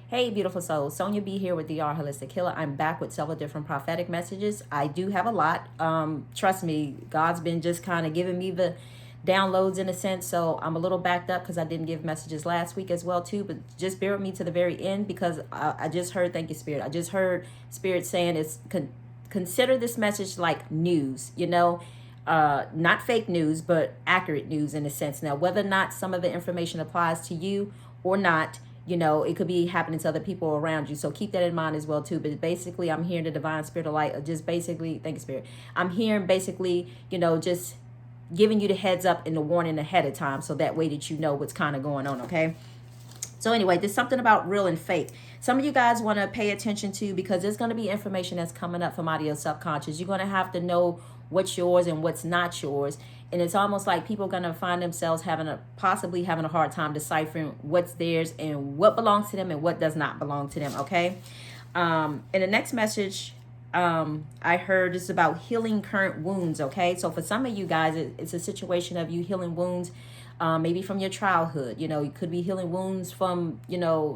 Hey, beautiful souls. Sonia B here with DR Holistic Healer. I'm back with several different prophetic messages. I do have a lot. Trust me, God's been just kind of giving me the downloads in a sense. So I'm a little backed up because I didn't give messages last week as well too. But just bear with me to the very end because I just heard, thank you, Spirit. I just heard Spirit saying consider this message like news, not fake news, but accurate news in a sense. Now, whether or not some of the information applies to you or not, it could be happening to other people around you. So keep that in mind as well too. But basically, I'm hearing the divine spirit of light. Just basically, thank you, Spirit. I'm hearing basically, just giving you the heads up and the warning ahead of time, so that way that you know what's kind of going on. Okay. So anyway, there's something about real and fake. Some of you guys want to pay attention to, because there's going to be information that's coming up from out of your subconscious. You're going to have to know what's yours and what's not yours. And it's almost like people are going to find themselves possibly having a hard time deciphering what's theirs and what belongs to them and what does not belong to them. Okay. In the next message, I heard is about healing current wounds. Okay. So for some of you guys, it's a situation of you healing wounds. Maybe from your childhood. You could be healing wounds from,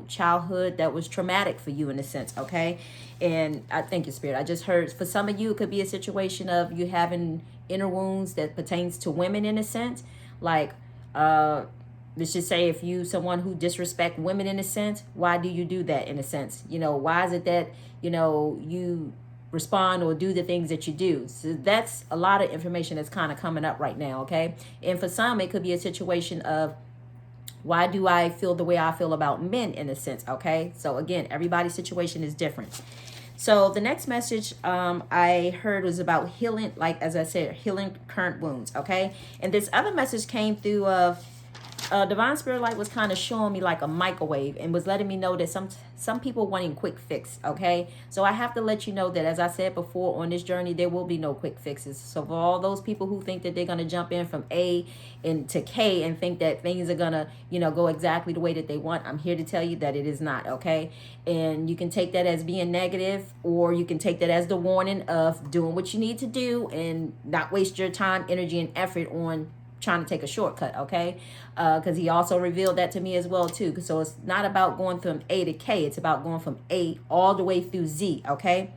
childhood that was traumatic for you in a sense, okay? And I thank you, Spirit. I just heard for some of you, it could be a situation of you having inner wounds that pertains to women in a sense. Like, let's just say if you someone who disrespect women in a sense, why do you do that in a sense? Why is it that, you respond or do the things that you do? So that's a lot of information that's kind of coming up right now, okay? And for some, it could be a situation of, why do I feel the way I feel about men in a sense, okay? So again, everybody's situation is different. So the next message I heard was about healing, like as I said, healing current wounds, okay? And this other message came through of divine spirit light was kind of showing me like a microwave and was letting me know that some people wanting quick fix. Okay, so I have to let you know that, as I said before, on this journey there will be no quick fixes. So for all those people who think that they're going to jump in from A into K and think that things are going to go exactly the way that they want, I'm here to tell you that it is not. Okay, and you can take that as being negative, or you can take that as the warning of doing what you need to do and not waste your time, energy, and effort on trying to take a shortcut, okay? Because he also revealed that to me as well too. So it's not about going from A to K, it's about going from A all the way through Z, okay?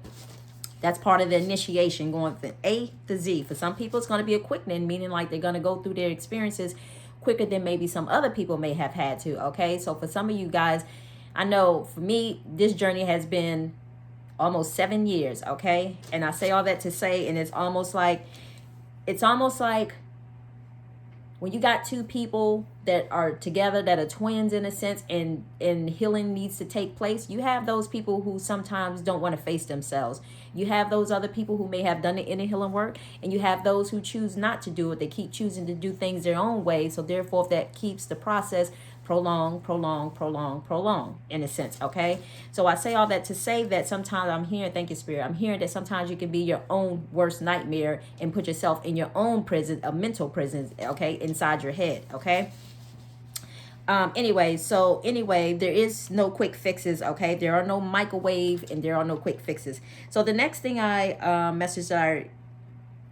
That's part of the initiation, going from A to Z. For some people, it's going to be a quickening, meaning like they're going to go through their experiences quicker than maybe some other people may have had to, okay? So for some of you guys, I know for me, this journey has been almost 7 years, okay? And I say all that to say, and it's almost like when you got two people that are together, that are twins in a sense, and healing needs to take place, you have those people who sometimes don't want to face themselves. You have those other people who may have done the inner healing work, and you have those who choose not to do it. They keep choosing to do things their own way. So therefore, that keeps the process prolong in a sense, okay? So I say all that to say that sometimes I'm hearing, thank you, Spirit, I'm hearing that sometimes you can be your own worst nightmare and put yourself in your own prison, a mental prison, okay, inside your head, okay? Anyway, there is no quick fixes, okay? There are no microwave and there are no quick fixes. So the next thing message I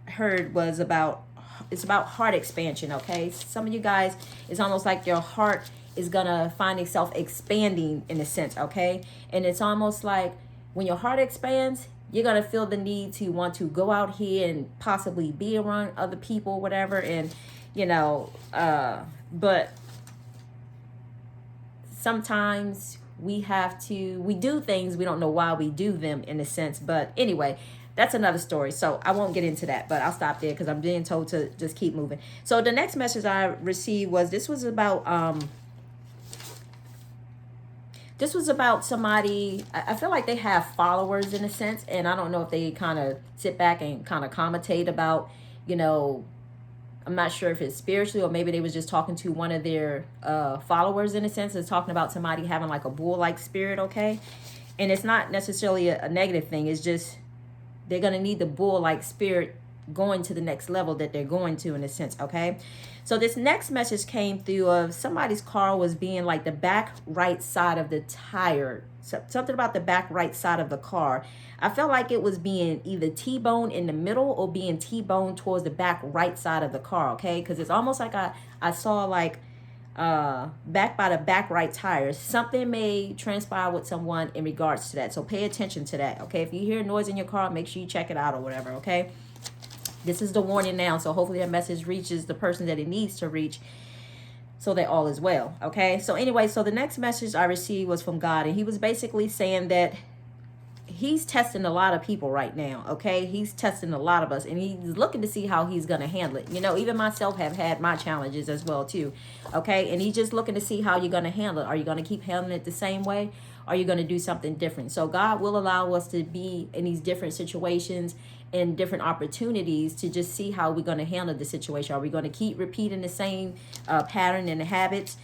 heard was it's about heart expansion, okay? Some of you guys, it's almost like your heart is gonna find itself expanding in a sense, okay? And it's almost like when your heart expands, you're gonna feel the need to want to go out here and possibly be around other people, whatever, and but sometimes we do things, we don't know why we do them in a sense. But anyway, that's another story, so I won't get into that, but I'll stop there because I'm being told to just keep moving. So the next message I received was about somebody. I feel like they have followers in a sense, and I don't know if they kind of sit back and kind of commentate about, I'm not sure if it's spiritually or maybe they was just talking to one of their followers in a sense. It's talking about somebody having like a bull-like spirit, okay? And it's not necessarily a negative thing. It's just they're going to need the bull-like spirit going to the next level that they're going to in a sense, okay? So this next message came through of somebody's car was being like the back right side of the tire. Something about the back right side of the car. I felt like it was being either T-boned in the middle or being T-boned towards the back right side of the car, okay? Because it's almost like I saw like back by the back right tires. Something may transpire with someone in regards to that. So pay attention to that. Okay. If you hear noise in your car, make sure you check it out or whatever. Okay. This is the warning now. So hopefully that message reaches the person that it needs to reach, so that all is well. Okay. So anyway, so the next message I received was from God, and he was basically saying that he's testing a lot of people right now. Okay. He's testing a lot of us, and he's looking to see how he's going to handle it. You know, even myself have had my challenges as well too. Okay. And he's just looking to see how you're going to handle it. Are you going to keep handling it the same way? Are you going to do something different? So God will allow us to be in these different situations and different opportunities to just see how we're going to handle the situation. Are we going to keep repeating the same pattern and the habits?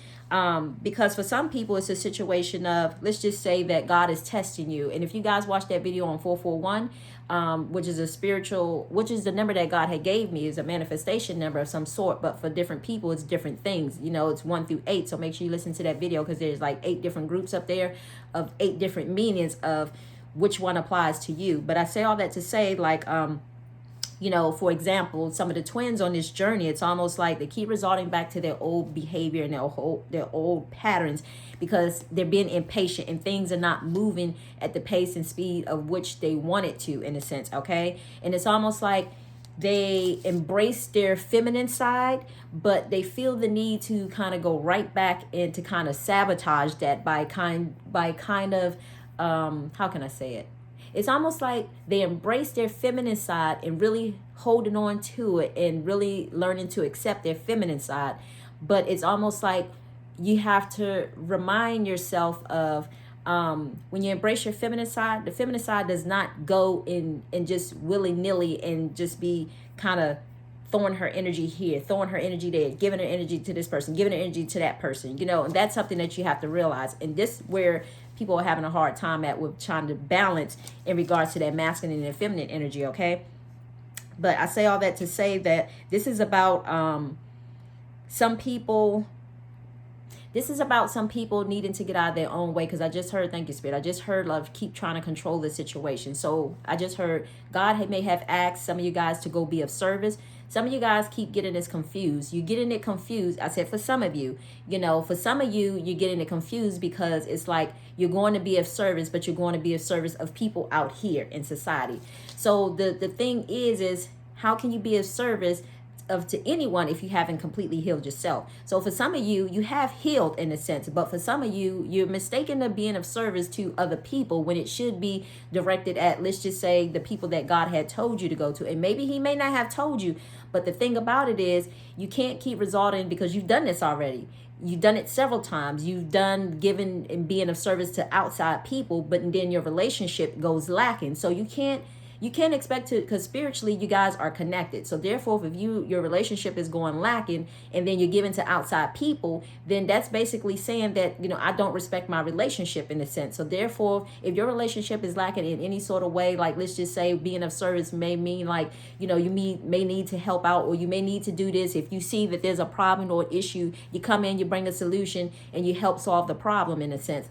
Because for some people, it's a situation of, let's just say that God is testing you. And if you guys watch that video on 441, which is the number that God had gave me, is a manifestation number of some sort, but for different people, it's different things. You know, it's 1 through 8. So make sure you listen to that video, because there's like 8 different groups up there of 8 different meanings of which one applies to you. But I say all that to say, like, you know, for example, some of the twins on this journey, it's almost like they keep resorting back to their old behavior and their old patterns, because they're being impatient and things are not moving at the pace and speed of which they want it to, in a sense. Okay. And it's almost like they embrace their feminine side, but they feel the need to kind of go right back and to kind of sabotage that by kind of how can I say it? It's almost like they embrace their feminine side and really holding on to it and really learning to accept their feminine side. But it's almost like you have to remind yourself of, when you embrace your feminine side, the feminine side does not go in and just willy-nilly and just be kind of throwing her energy here, throwing her energy there, giving her energy to this person, giving her energy to that person, you know. And that's something that you have to realize. And this where people are having a hard time at, with trying to balance in regards to that masculine and feminine energy. Okay. But I say all that to say that this is about some people needing to get out of their own way. Because I just heard, thank you, Spirit, I just heard love keep trying to control the situation. So I just heard God may have asked some of you guys to go be of service. Some of you guys keep getting this confused. You're getting it confused. I said for some of you, you know, for some of you, you're getting it confused because it's like you're going to be of service, but you're going to be of service of people out here in society. So the thing is how can you be of service to anyone if you haven't completely healed yourself? So for some of you, you have healed in a sense, but for some of you, you're mistaken of being of service to other people when it should be directed at, let's just say, the people that God had told you to go to. And maybe he may not have told you, but the thing about it is you can't keep resorting, because you've done this already. You've done it several times. You've done giving and being of service to outside people, but then your relationship goes lacking. So you can't expect to, because spiritually you guys are connected. So therefore, if your relationship is going lacking and then you're giving to outside people, then that's basically saying that, you know, I don't respect my relationship in a sense. So therefore, if your relationship is lacking in any sort of way, like let's just say being of service may mean like, you know, you may need to help out, or you may need to do this. If you see that there's a problem or issue, you come in, you bring a solution, and you help solve the problem in a sense.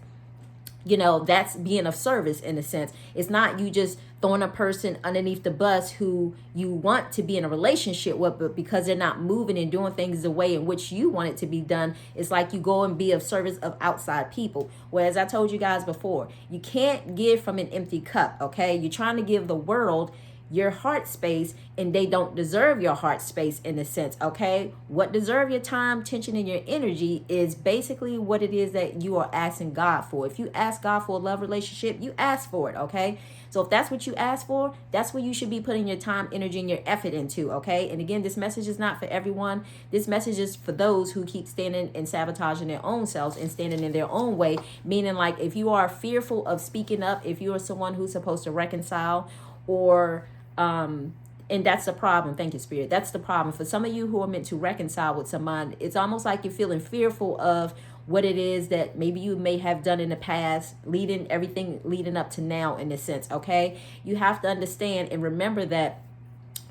You know, that's being of service in a sense. It's not you just throwing a person underneath the bus who you want to be in a relationship with, but because they're not moving and doing things the way in which you want it to be done, it's like you go and be of service of outside people. Whereas I told you guys before, you can't give from an empty cup, okay? You're trying to give the world your heart space, and they don't deserve your heart space in a sense. Okay, what deserve your time, attention, and your energy is basically what it is that you are asking God for. If you ask God for a love relationship, you ask for it. Okay, so if that's what you ask for, that's what you should be putting your time, energy, and your effort into. Okay, and again, this message is not for everyone. This message is for those who keep standing and sabotaging their own selves and standing in their own way, meaning like if you are fearful of speaking up, if you are someone who's supposed to reconcile, or and that's the problem. Thank you, Spirit. That's the problem. For some of you who are meant to reconcile with someone, it's almost like you're feeling fearful of what it is that maybe you may have done in the past, everything leading up to now in a sense, okay? You have to understand and remember that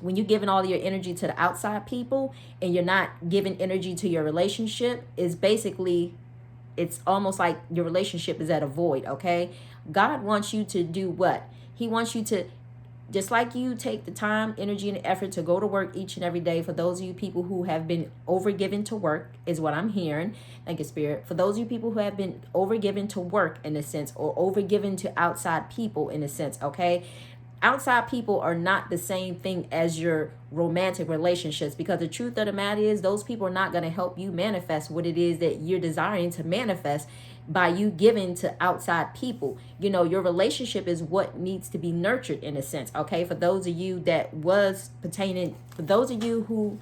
when you're giving all your energy to the outside people and you're not giving energy to your relationship, is basically, it's almost like your relationship is at a void, okay? God wants you to do what? He wants you to just like you take the time, energy, and effort to go to work each and every day, for those of you people who have been overgiven to work, is what I'm hearing. Thank you, Spirit. For those of you people who have been overgiven to work in a sense, or overgiven to outside people in a sense, okay? Outside people are not the same thing as your romantic relationships, because the truth of the matter is those people are not going to help you manifest what it is that you're desiring to manifest by you giving to outside people. You know, your relationship is what needs to be nurtured in a sense, okay? For those of you that was pertaining, for those of you who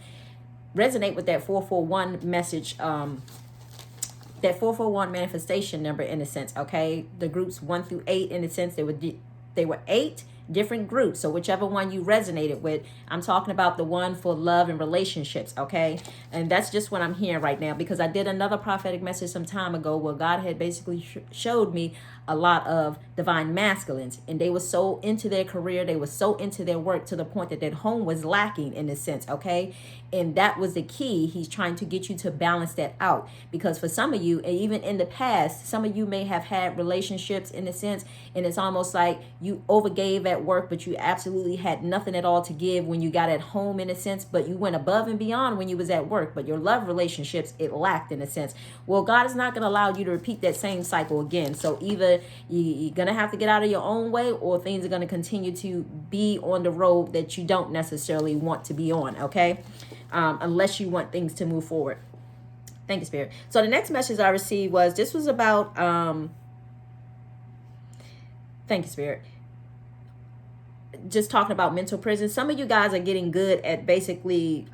resonate with that 441 message, that 441 manifestation number in a sense, okay? The groups 1 through 8 in a sense, they were 8 different groups. So whichever one you resonated with, I'm talking about the one for love and relationships, okay? And that's just what I'm hearing right now, because I did another prophetic message some time ago where God had basically showed me a lot of divine masculines, and they were so into their career, they were so into their work to the point that home was lacking in a sense, okay? And that was the key. He's trying to get you to balance that out, because for some of you, and even in the past, some of you may have had relationships in a sense, and it's almost like you overgave at work, but you absolutely had nothing at all to give when you got at home in a sense, but you went above and beyond when you was at work, but your love relationships, it lacked in a sense. Well, God is not going to allow you to repeat that same cycle again. So either you're going to have to get out of your own way, or things are going to continue to be on the road that you don't necessarily want to be on, okay? Unless you want things to move forward. Thank you, Spirit. So the next message I received was, this was about, thank you, Spirit, just talking about mental prison. Some of you guys are getting good at basically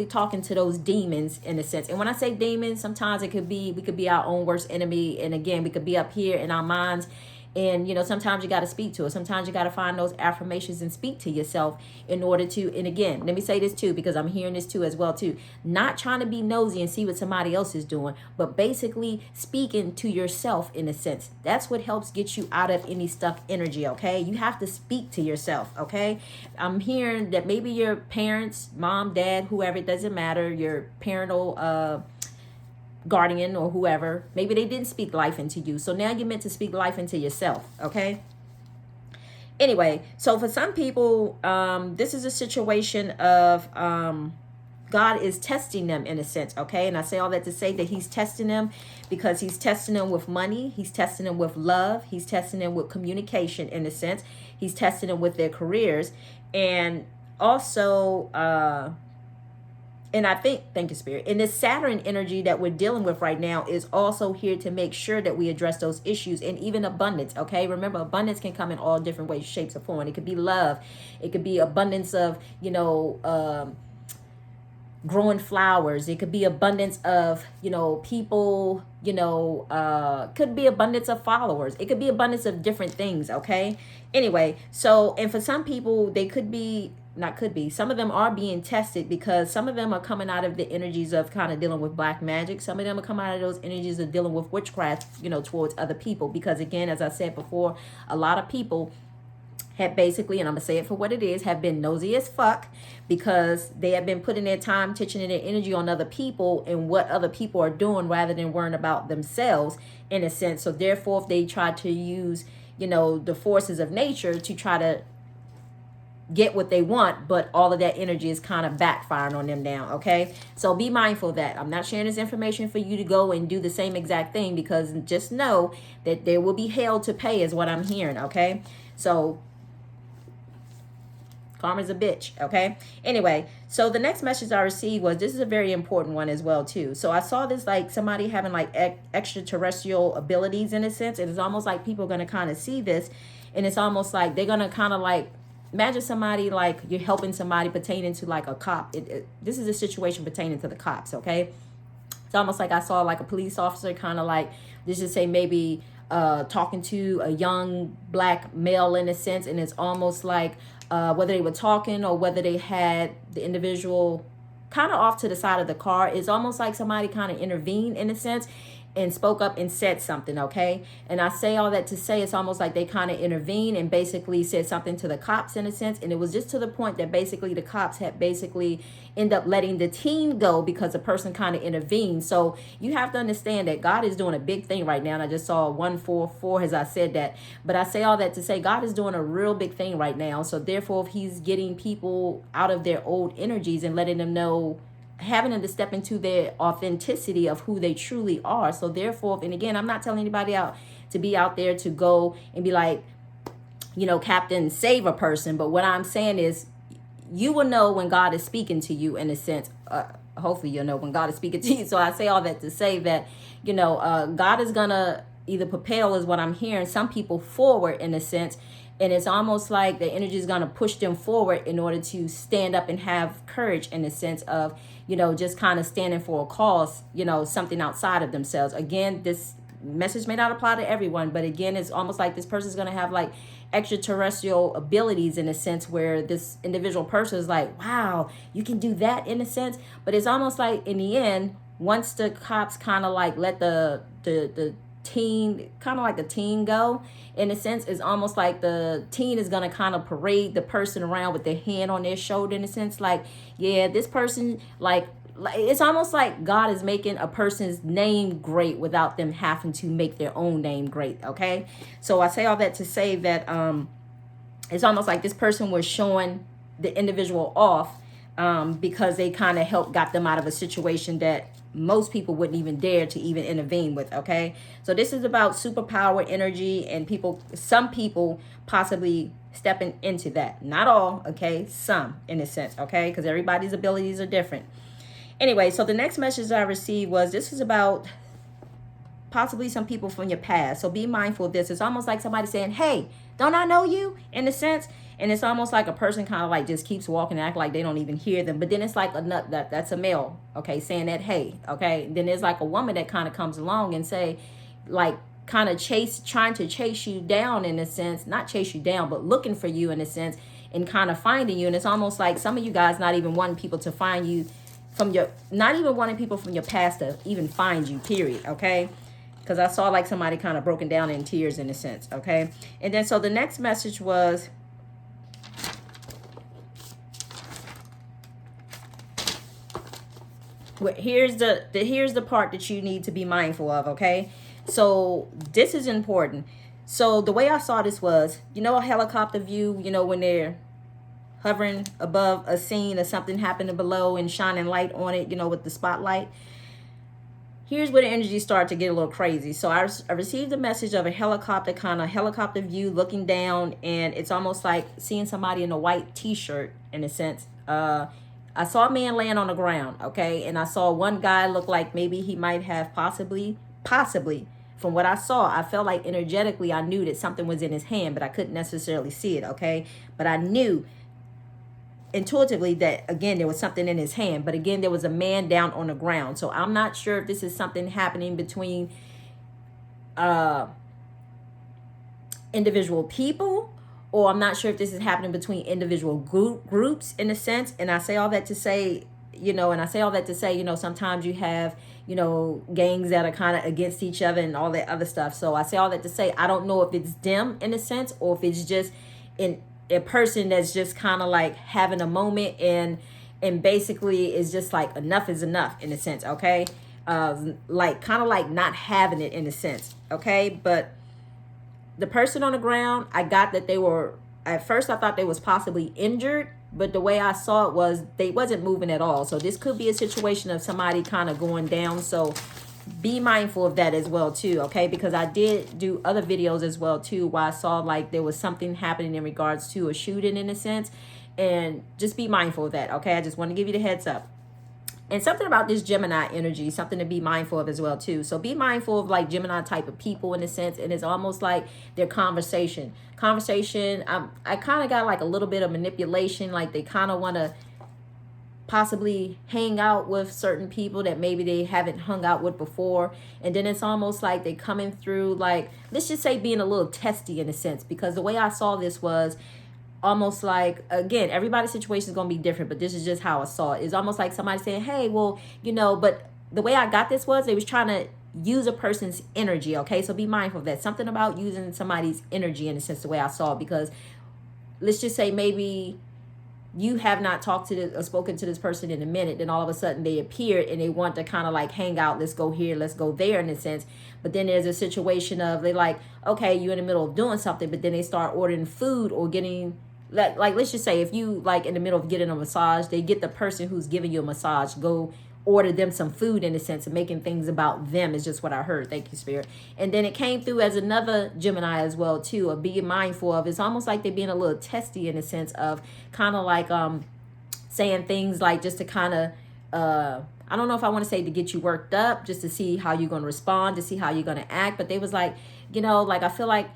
talking to those demons in a sense. And when I say demons, sometimes we could be our own worst enemy. And again, we could be up here in our minds. And, you know, sometimes you got to speak to it. Sometimes you got to find those affirmations and speak to yourself in order to, and again, let me say this too, because I'm hearing this too as well too. Not trying to be nosy and see what somebody else is doing, but basically speaking to yourself in a sense. That's what helps get you out of any stuck energy, okay? You have to speak to yourself, okay? I'm hearing that maybe your parents, mom, dad, whoever, it doesn't matter, your parental, guardian or whoever, maybe they didn't speak life into you, so now you're meant to speak life into yourself, okay? Anyway, so for some people, this is a situation of God is testing them in a sense, okay? And I say all that to say that he's testing them because he's testing them with money, he's testing them with love, he's testing them with communication in a sense, he's testing them with their careers, and also and I think, thank you, Spirit, and this Saturn energy that we're dealing with right now is also here to make sure that we address those issues, and even abundance, okay? Remember, abundance can come in all different ways, shapes, or forms. It could be love. It could be abundance of, you know, growing flowers. It could be abundance of, you know, people, you know, could be abundance of followers. It could be abundance of different things, okay? Anyway, so, and for some people, they could be, not could be, some of them are being tested because some of them are coming out of the energies of kind of dealing with black magic. Some of them are coming out of those energies of dealing with witchcraft, you know, towards other people. Because again, as I said before, a lot of people have basically, and I'm gonna say it for what it is, have been nosy as fuck because they have been putting their time, attention, and their energy on other people and what other people are doing rather than worrying about themselves in a sense. So therefore, if they try to use, you know, the forces of nature to try to get what they want, but all of that energy is kind of backfiring on them now, okay? So be mindful of that. I'm not sharing this information for you to go and do the same exact thing, because just know that there will be hell to pay is what I'm hearing, okay? So karma's a bitch, okay? Anyway, so the next message I received was, this is a very important one as well too. So I saw this like somebody having like extraterrestrial abilities in a sense. It is almost like people are going to kind of see this, and it's almost like they're going to kind of like, imagine somebody like you're helping somebody pertaining to like a cop. This is a situation pertaining to the cops, okay? It's almost like I saw like a police officer kind of like, let's just say maybe talking to a young black male in a sense, and it's almost like whether they were talking or whether they had the individual kind of off to the side of the car, it's almost like somebody kind of intervened in a sense. and spoke up and said something, okay? And I say all that to say it's almost like they kind of intervened and basically said something to the cops in a sense. And it was just to the point that basically the cops had basically end up letting the teen go because the person kind of intervened. So you have to understand that God is doing a big thing right now. And I just saw 144 as I said that. But I say all that to say God is doing a real big thing right now. So therefore, if he's getting people out of their old energies and letting them know, having them to step into their authenticity of who they truly are. So therefore, and again, I'm not telling anybody out to be out there to go and be like, you know, Captain, save a person. But what I'm saying is you will know when God is speaking to you in a sense. Hopefully you'll know when God is speaking to you. So I say all that to say that, you know, God is going to either propel, is what I'm hearing, some people forward in a sense. And it's almost like the energy is going to push them forward in order to stand up and have courage in the sense of, you know, just kind of standing for a cause, you know, something outside of themselves. Again, this message may not apply to everyone, but again, it's almost like this person is going to have like extraterrestrial abilities in a sense where this individual person is like, wow, you can do that in a sense. But it's almost like in the end, once the cops kind of like let the teen, kind of like the teen go in a sense, is almost like the teen is going to kind of parade the person around with their hand on their shoulder in a sense, like, yeah, this person, like it's almost like God is making a person's name great without them having to make their own name great. Okay, so I say all that to say that it's almost like this person was showing the individual off because they kind of got them out of a situation that most people wouldn't even dare to even intervene with. Okay, so this is about superpower energy and some people possibly stepping into that. Not all, okay, some in a sense, okay, because everybody's abilities are different. Anyway, so the next message I received was, this is about possibly some people from your past. So be mindful of this. It's almost like somebody saying, hey, don't I know you, in a sense? And it's almost like a person kind of like just keeps walking and act like they don't even hear them. But then it's like that's a male, okay, saying that, hey, okay. Then there's like a woman that kind of comes along and say, like, kind of trying to chase you down in a sense, not chase you down, but looking for you in a sense and kind of finding you. And it's almost like some of you guys not even wanting people to find you not even wanting people from your past to even find you, period, okay? Because I saw like somebody kind of broken down in tears in a sense, okay? And then so the next message was, here's the part that you need to be mindful of, okay? So this is important. So the way I saw this was, you know, a helicopter view, you know, when they're hovering above a scene or something happening below and shining light on it, you know, with the spotlight. Here's where the energy started to get a little crazy. So I received a message of a helicopter, kind of helicopter view looking down, and it's almost like seeing somebody in a white t-shirt in a sense. I saw a man laying on the ground, okay? And I saw one guy look like maybe he might have possibly, from what I saw, I felt like energetically I knew that something was in his hand, but I couldn't necessarily see it, okay? But I knew intuitively that, again, there was something in his hand, but again, there was a man down on the ground. So I'm not sure if this is something happening between individual people, or I'm not sure if this is happening between individual groups in a sense. And I say all that to say, you know, sometimes you have, you know, gangs that are kind of against each other and all that other stuff. So I say all that to say, I don't know if it's them in a sense, or if it's just a person that's just kind of like having a moment and basically is just like, enough is enough in a sense, okay? Like kind of like not having it in a sense, okay? But the person on the ground, I got that they were, at first I thought they was possibly injured, but the way I saw it was they wasn't moving at all. So this could be a situation of somebody kind of going down. So be mindful of that as well too, okay? Because I did do other videos as well too where I saw like there was something happening in regards to a shooting in a sense, and just be mindful of that, okay? I just want to give you the heads up. And something about this Gemini energy, something to be mindful of as well too. So be mindful of like Gemini type of people in a sense, and it's almost like their conversation. I kind of got like a little bit of manipulation, like they kind of want to possibly hang out with certain people that maybe they haven't hung out with before. And then it's almost like they coming through, like, let's just say being a little testy in a sense, because the way I saw this was almost like, again, everybody's situation is going to be different, but this is just how I saw it. It's almost like somebody saying, hey, well, you know, but the way I got this was they was trying to use a person's energy, okay? So be mindful of that. Something about using somebody's energy, in a sense, the way I saw it, because let's just say maybe you have not talked to this or spoken to this person in a minute, then all of a sudden they appear and they want to kind of like hang out, let's go here, let's go there, in a sense. But then there's a situation of they like, okay, you're in the middle of doing something, but then they start ordering food or getting like let's just say if you like in the middle of getting a massage, they get the person who's giving you a massage, go order them some food, in a sense of making things about them, is just what I heard. Thank you, Spirit. And then it came through as another Gemini as well too, of being mindful of, it's almost like they're being a little testy, in a sense of kind of like saying things like just to kind of I don't know if I want to say to get you worked up, just to see how you're going to respond, to see how you're going to act. But they was like, like I feel like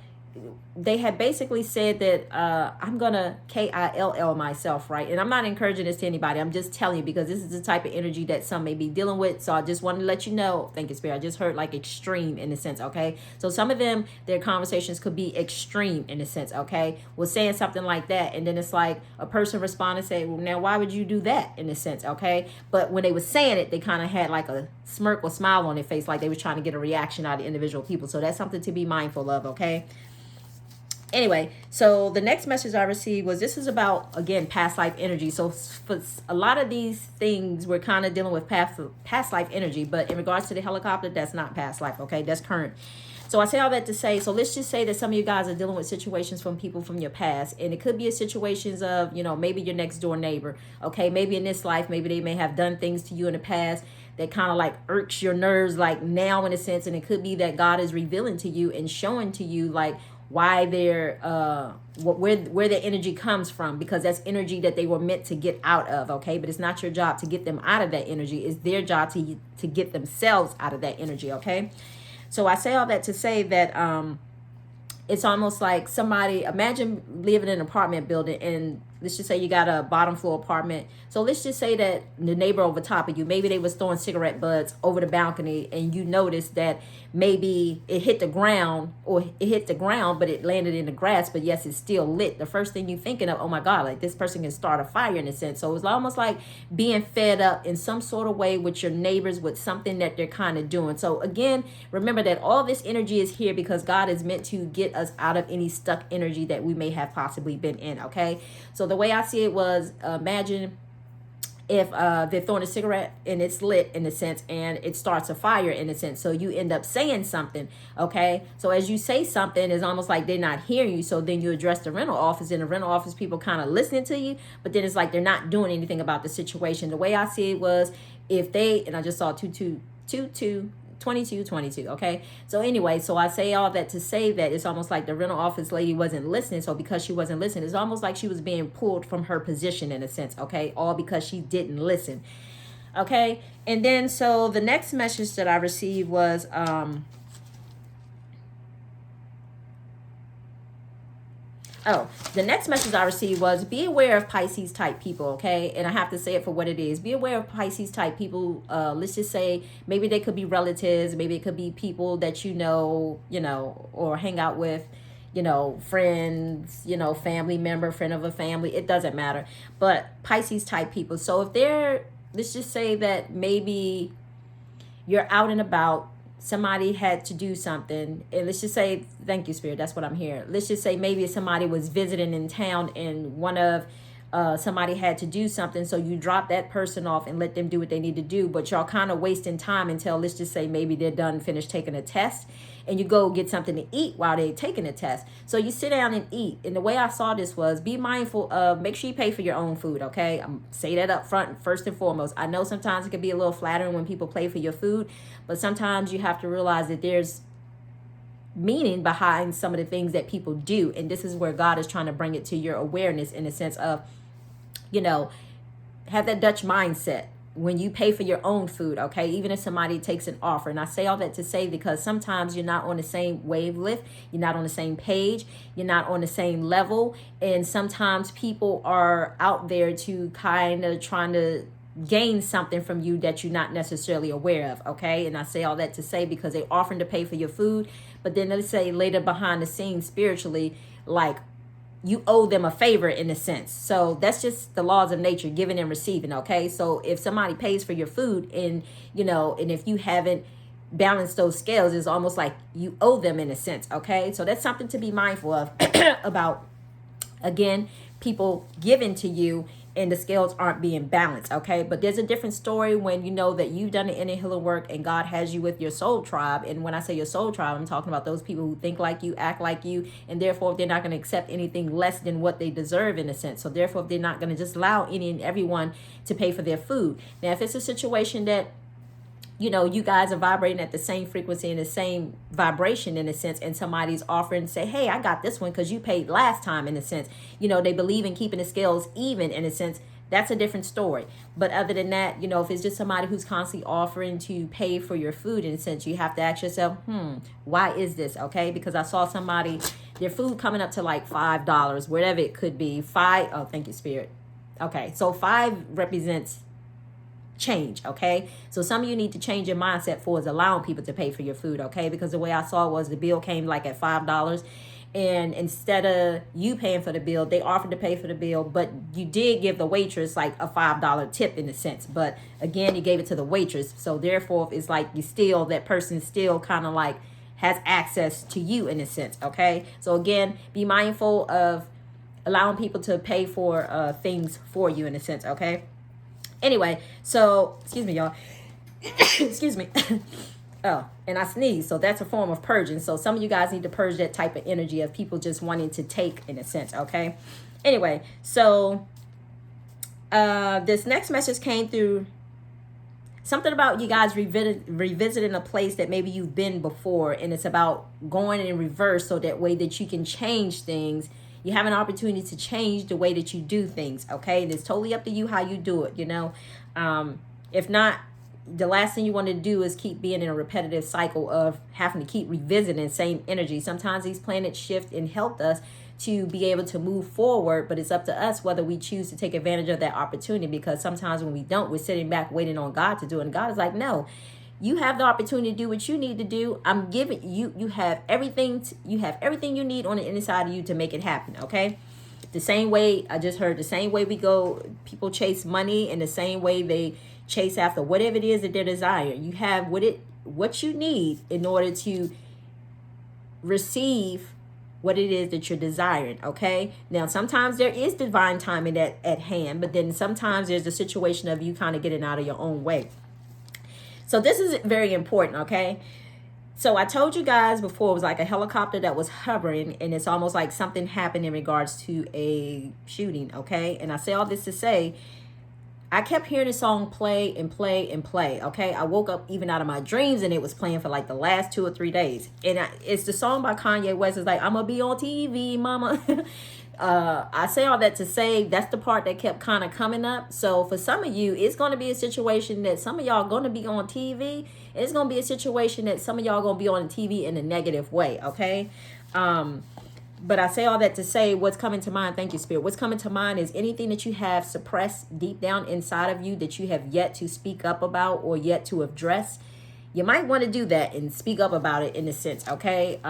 they had basically said that I'm gonna KILL myself, right? And I'm not encouraging this to anybody. I'm just telling you because this is the type of energy that some may be dealing with. So I just wanted to let you know. Thank you, Spirit. I just heard like extreme, in a sense, okay? So some of them, their conversations could be extreme, in a sense, okay? Was saying something like that, and then it's like a person responded and say, well, now why would you do that, in a sense, okay? But when they were saying it, they kind of had like a smirk or smile on their face, like they was trying to get a reaction out of individual people. So that's something to be mindful of, okay? Anyway, so the next message I received was, this is about, again, past life energy. So for a lot of these things, we're kind of dealing with past life energy. But in regards to the helicopter, that's not past life, okay? That's current. So I say all that to say, so let's just say that some of you guys are dealing with situations from people from your past. And it could be a situations of, maybe your next door neighbor, okay? Maybe in this life, maybe they may have done things to you in the past that kind of like irks your nerves like now, in a sense. And it could be that God is revealing to you and showing to you like why they're where their energy comes from, because that's energy that they were meant to get out of, okay? But it's not your job to get them out of that energy. It's their job to get themselves out of that energy, okay? So I say all that to say that it's almost like somebody, imagine living in an apartment building, and let's just say you got a bottom floor apartment. So let's just say that the neighbor over top of you, maybe they was throwing cigarette butts over the balcony, and you noticed that maybe it hit the ground, but it landed in the grass, but yes, it's still lit. The first thing you're thinking of, oh my God, like this person can start a fire, in a sense. So it's almost like being fed up in some sort of way with your neighbors, with something that they're kind of doing. So again, remember that all this energy is here because God is meant to get us out of any stuck energy that we may have possibly been in, okay? So the way I see it was, imagine if they're throwing a cigarette and it's lit, in a sense, and it starts a fire, in a sense. So you end up saying something, okay? So as you say something, it's almost like they're not hearing you. So then you address the rental office, and the rental office people kind of listening to you, but then it's like they're not doing anything about the situation. The way I see it was, if they, and I just saw 22, okay? So anyway, so I say all that to say that it's almost like the rental office lady wasn't listening. So because she wasn't listening, it's almost like she was being pulled from her position, in a sense, okay? All because she didn't listen, okay? And then so the next message that I received was the next message I received was, be aware of Pisces type people, okay? And I have to say it for what it is. Be aware of Pisces type people. Let's just say maybe they could be relatives, maybe it could be people that or hang out with, friends, family member, friend of a family. It doesn't matter. But Pisces type people. So if they're, let's just say that maybe you're out and about, somebody had to do something, and let's just say, thank you, Spirit, that's what I'm hearing. Let's just say maybe somebody was visiting in town, and somebody had to do something, so you drop that person off and let them do what they need to do, but y'all kind of wasting time until, let's just say, maybe they're done, finished taking a test, and you go get something to eat while they're taking a test. So you sit down and eat. And the way I saw this was, be mindful of, make sure you pay for your own food, okay? Say that up front, first and foremost. I know sometimes it can be a little flattering when people pay for your food, but sometimes you have to realize that there's meaning behind some of the things that people do. And this is where God is trying to bring it to your awareness, in a sense of, have that Dutch mindset when you pay for your own food, okay? Even if somebody takes an offer. And I say all that to say, because sometimes you're not on the same wavelength, you're not on the same page, you're not on the same level, and sometimes people are out there to kind of trying to gain something from you that you're not necessarily aware of, okay? And I say all that to say, because they offering to pay for your food, but then let's say later behind the scenes spiritually, like, you owe them a favor, in a sense. So that's just the laws of nature, giving and receiving, okay? So if somebody pays for your food, and and if you haven't balance those scales, it's almost like you owe them in a sense. Okay, so that's something to be mindful of about, again, people giving to you and the scales aren't being balanced. Okay, but there's a different story when you know that you've done the inner healing work and God has you with your soul tribe. And when I say your soul tribe, I'm talking about those people who think like you, act like you, and therefore they're not going to accept anything less than what they deserve in a sense. So therefore they're not going to just allow any and everyone to pay for their food. Now if it's a situation that you guys are vibrating at the same frequency and the same vibration in a sense, and somebody's offering to say, hey, I got this one because you paid last time in a sense, they believe in keeping the scales even in a sense, that's a different story. But other than that, if it's just somebody who's constantly offering to pay for your food in a sense, you have to ask yourself, why is this? Okay, because I saw somebody, their food coming up to like $5, whatever it could be. Thank you, Spirit. Okay, so 5 represents change. Okay, so some of you need to change your mindset for is allowing people to pay for your food. Okay, because the way I saw it was the bill came like at $5, and instead of you paying for the bill, they offered to pay for the bill, but you did give the waitress like a $5 tip in a sense, but again you gave it to the waitress, so therefore it's like that person still kind of like has access to you in a sense. Okay, so again, be mindful of allowing people to pay for things for you in a sense. Okay. Anyway, so, excuse me, y'all. Excuse me. Oh, and I sneeze. So that's a form of purging. So some of you guys need to purge that type of energy of people just wanting to take in a sense. Okay. Anyway, so this next message came through something about you guys revisiting a place that maybe you've been before. And it's about going in reverse so that way that you can change things. You have an opportunity to change the way that you do things, okay? And it's totally up to you how you do it, If not, the last thing you want to do is keep being in a repetitive cycle of having to keep revisiting same energy. Sometimes these planets shift and help us to be able to move forward, but it's up to us whether we choose to take advantage of that opportunity, because sometimes when we don't, we're sitting back waiting on God to do it. And God is like, no. You have the opportunity to do what you need to do. I'm giving you, you have everything you need on the inside of you to make it happen. Okay. The same way I just heard, the same way people chase money, and the same way they chase after whatever it is that they desire. You have what you need in order to receive what it is that you're desiring. Okay. Now, sometimes there is divine timing at hand, but then sometimes there's a situation of you kind of getting out of your own way. So this is very important, okay? So I told you guys before, it was like a helicopter that was hovering, and it's almost like something happened in regards to a shooting, okay? And I say all this to say, I kept hearing the song play and play and play, okay? I woke up even out of my dreams, and it was playing for like the last 2 or 3 days. And it's the song by Kanye West. It's like, I'm going to be on TV, mama. I say all that to say that's the part that kept kind of coming up. So for some of you, it's going to be a situation that some of y'all are going to be on TV. It's going to be a situation that some of y'all are going to be on TV in a negative way, okay? But I say all that to say what's coming to mind. Thank you, Spirit. What's coming to mind is anything that you have suppressed deep down inside of you that you have yet to speak up about or yet to address. You might want to do that and speak up about it in a sense, okay?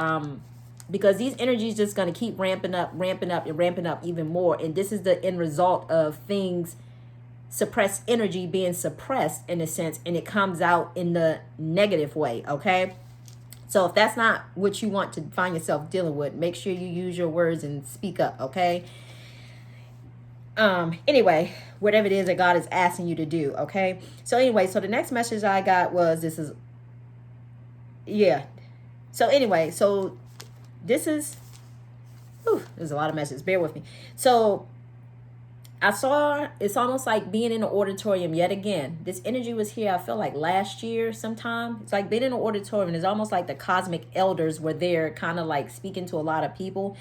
Because these energies just going to keep ramping up and ramping up even more. And this is the end result of things, suppressed energy being suppressed in a sense, and it comes out in the negative way, okay? So if that's not what you want to find yourself dealing with, make sure you use your words and speak up, okay? Anyway, whatever it is that God is asking you to do, okay? So anyway, so the next message I got was there's a lot of messages. Bear with me. So I saw, it's almost like being in an auditorium yet again. This energy was here, I feel like last year sometime. It's like being in an auditorium. It's almost like the cosmic elders were there kind of like speaking to a lot of people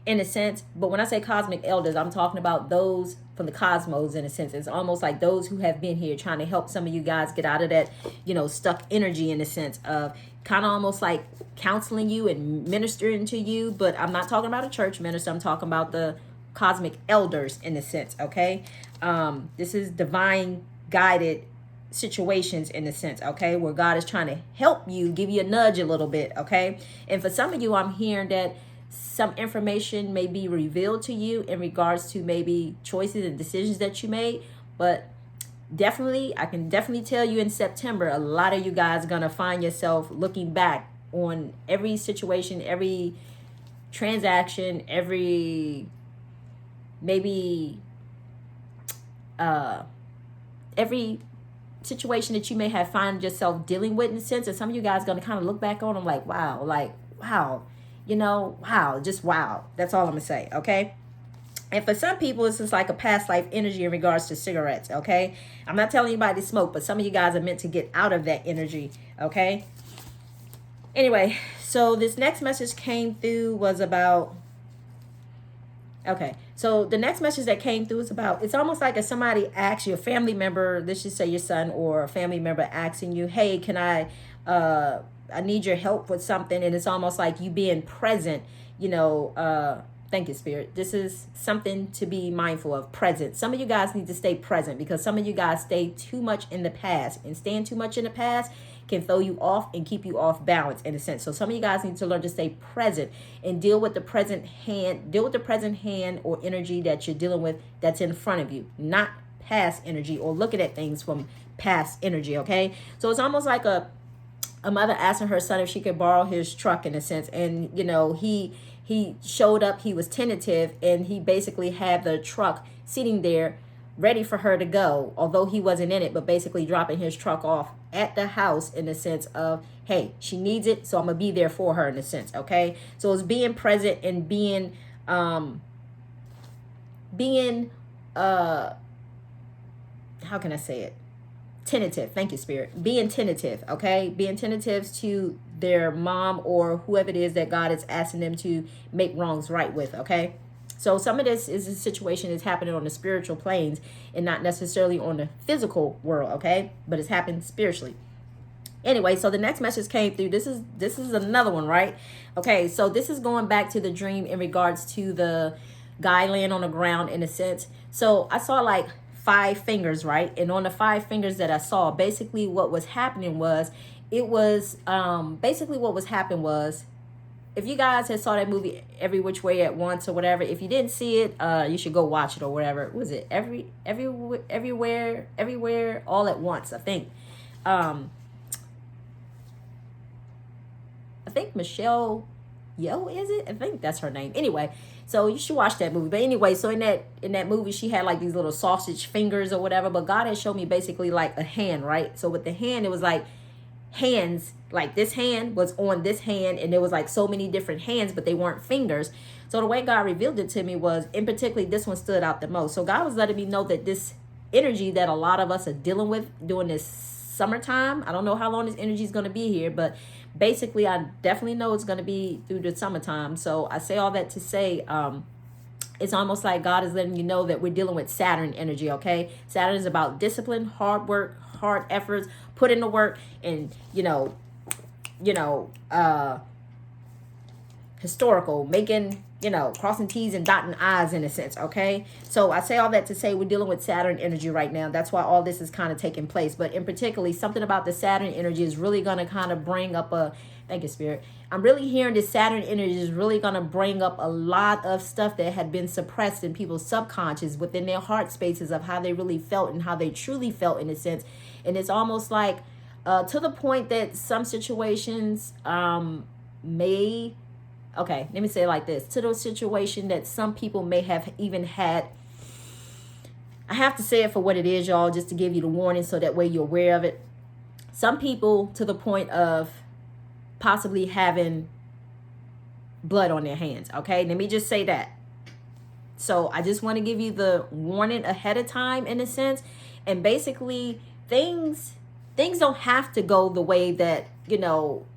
in a sense. But when I say cosmic elders, I'm talking about those from the cosmos in a sense. It's almost like those who have been here trying to help some of you guys get out of that, stuck energy in the sense of kind of almost like counseling you and ministering to you. But I'm not talking about a church minister. I'm talking about the cosmic elders in a sense, okay? This is divine guided situations in a sense, okay? Where God is trying to help you, give you a nudge a little bit, okay? And for some of you, I'm hearing that some information may be revealed to you in regards to maybe choices and decisions that you made, but definitely, I can definitely tell you in September, a lot of you guys are going to find yourself looking back on every situation, every transaction, every maybe every situation that you may have found yourself dealing with in a sense. And some of you guys are going to kind of look back on them like, wow, wow, just wow. That's all I'm going to say, okay? And for some people, it's just like a past life energy in regards to cigarettes, okay? I'm not telling anybody to smoke, but some of you guys are meant to get out of that energy, okay? Anyway, so this next message came through was about, okay, so the next message that came through is about, it's almost like if somebody asks you, a family member, let's just say your son or a family member asking you, hey, can I need your help with something, and it's almost like you being present, thank you, Spirit. This is something to be mindful of, present. Some of you guys need to stay present because some of you guys stay too much in the past, and staying too much in the past can throw you off and keep you off balance in a sense. So some of you guys need to learn to stay present and deal with the present hand or energy that you're dealing with that's in front of you, not past energy or looking at things from past energy, okay? So it's almost like a mother asking her son if she could borrow his truck in a sense, and he showed up, he was tentative, and he basically had the truck sitting there ready for her to go, although he wasn't in it, but basically dropping his truck off at the house in the sense of, hey, she needs it, so I'm gonna be there for her in a sense, okay? So it's being present and being how can I say it? Tentative. Thank you, Spirit. Being tentative, okay? Being tentative to their mom or whoever it is that God is asking them to make wrongs right with, okay? So some of this is a situation that's happening on the spiritual planes and not necessarily on the physical world, okay? But it's happened spiritually. Anyway, so the next message came through. This is another one, right? Okay, so this is going back to the dream in regards to the guy laying on the ground in a sense. So I saw like 5 fingers, right? And on the 5 fingers that I saw, basically what was happening was, basically what was happening was, if you guys had saw that movie Every Which Way at Once or whatever, if you didn't see it, you should go watch it or whatever. Was it everywhere all at once? I think. I think Michelle Yeoh, is it? I think that's her name. Anyway, so you should watch that movie. But anyway, so in that movie, she had like these little sausage fingers or whatever. But God had showed me basically like a hand, right? So with the hand, it was like hands, like this hand was on this hand, and there was like so many different hands, but they weren't fingers. So the way God revealed it to me was, in particularly, this one stood out the most. So God was letting me know that this energy that a lot of us are dealing with during this summertime, I don't know how long this energy is going to be here, but basically I definitely know it's going to be through the summertime. So I say all that to say, it's almost like God is letting you know that we're dealing with Saturn energy, okay? Saturn is about discipline, hard work, hard efforts, put in the work, and historical, making, crossing T's and dotting I's in a sense, okay? So I say all that to say we're dealing with Saturn energy right now. That's why all this is kind of taking place. But in particularly, something about the Saturn energy is really going to kind of bring up thank you, Spirit. I'm really hearing this Saturn energy is really going to bring up a lot of stuff that had been suppressed in people's subconscious, within their heart spaces, of how they really felt and how they truly felt in a sense. And it's almost like to the point that some situations may, okay, let me say it like this, to the situation that some people may have even had, I have to say it for what it is, y'all, just to give you the warning so that way you're aware of it. Some people to the point of possibly having blood on their hands, okay? Let me just say that. So I just want to give you the warning ahead of time in a sense. And basically, things don't have to go the way that,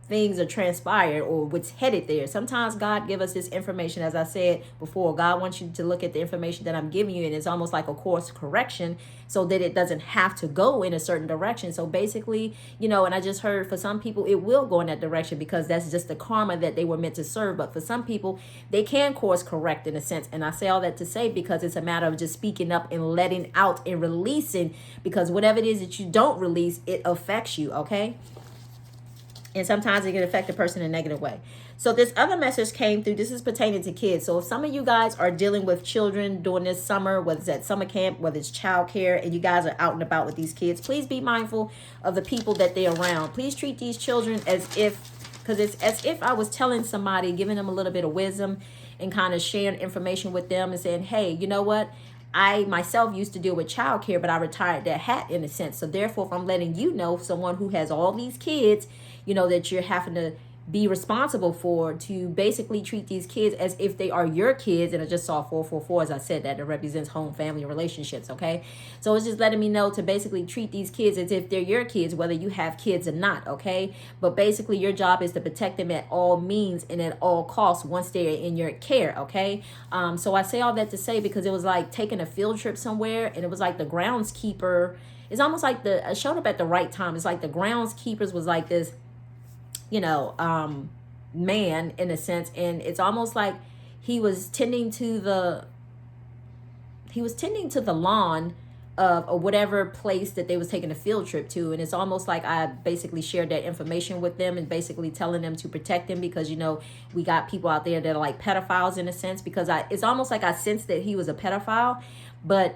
things are transpired or what's headed there. Sometimes God give us this information, as I said before. God wants you to look at the information that I'm giving you, and it's almost like a course correction so that it doesn't have to go in a certain direction. So basically, and I just heard for some people it will go in that direction because that's just the karma that they were meant to serve. But for some people, they can course correct in a sense. And I say all that to say because it's a matter of just speaking up and letting out and releasing, because whatever it is that you don't release, it affects you, okay? And sometimes it can affect a person in a negative way. So this other message came through. This is pertaining to kids. So if some of you guys are dealing with children during this summer, whether it's at summer camp, whether it's childcare, and you guys are out and about with these kids, please be mindful of the people that they're around. Please treat these children as if, because it's as if I was telling somebody, giving them a little bit of wisdom and kind of sharing information with them and saying, hey, you know what? I myself used to deal with childcare, but I retired that hat in a sense. So therefore, if I'm letting you know, someone who has all these kids, you know, that you're having to be responsible for, to basically treat these kids as if they are your kids. And I just saw 444, as I said, that it represents home, family, and relationships. Okay, so it's just letting me know to basically treat these kids as if they're your kids, whether you have kids or not. Okay, but basically your job is to protect them at all means and at all costs once they're in your care. Okay, so I say all that to say, because it was like taking a field trip somewhere, and it was like the groundskeeper, it's almost like I showed up at the right time. It's like the groundskeepers was like this, you know, man in a sense, and it's almost like he was tending to the lawn of whatever place that they was taking a field trip to. And it's almost like I basically shared that information with them and basically telling them to protect him, because, you know, we got people out there that are like pedophiles in a sense, because it's almost like I sensed that he was a pedophile, but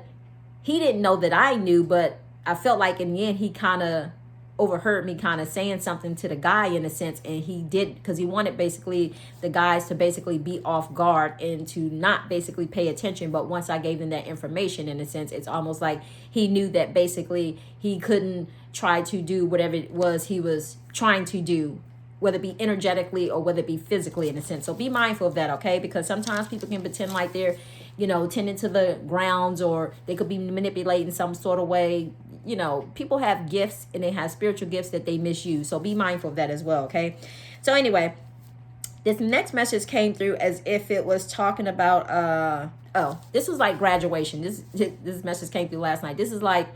he didn't know that I knew. But I felt like in the end he kind of overheard me kind of saying something to the guy in a sense, and he did, because he wanted basically the guys to basically be off guard and to not basically pay attention. But once I gave them that information in a sense, it's almost like he knew that basically he couldn't try to do whatever it was he was trying to do, whether it be energetically or whether it be physically in a sense. So be mindful of that, okay? Because sometimes people can pretend like they're, you know, tending to the grounds, or they could be manipulating some sort of way. You know, people have gifts and they have spiritual gifts that they misuse. So be mindful of that as well, okay? So anyway, this next message came through as if it was talking about, this was like graduation. This message came through last night. This is like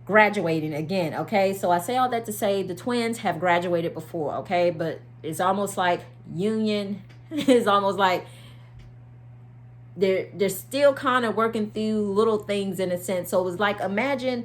graduating again, okay? So I say all that to say the twins have graduated before, okay? But it's almost like union is almost like they're still kind of working through little things in a sense. So it was like, imagine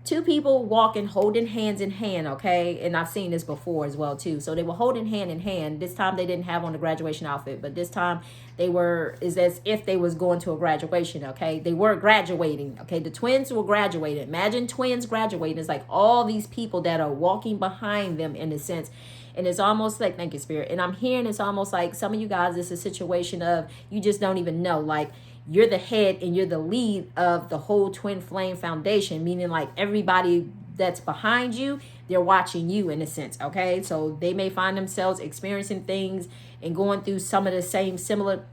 two people walking, holding hands in hand, okay? And I've seen this before as well too. So they were holding hand in hand. This time they didn't have on the graduation outfit, but this time is as if they was going to a graduation, okay? They were graduating, okay? The twins were graduating. Imagine twins graduating. It's like all these people that are walking behind them in a sense. And it's almost like, thank you, Spirit. And I'm hearing it's almost like some of you guys, it's a situation of you just don't even know. Like, you're the head and you're the lead of the whole Twin Flame Foundation, meaning like everybody that's behind you, they're watching you in a sense, okay? So they may find themselves experiencing things and going through some of the same similar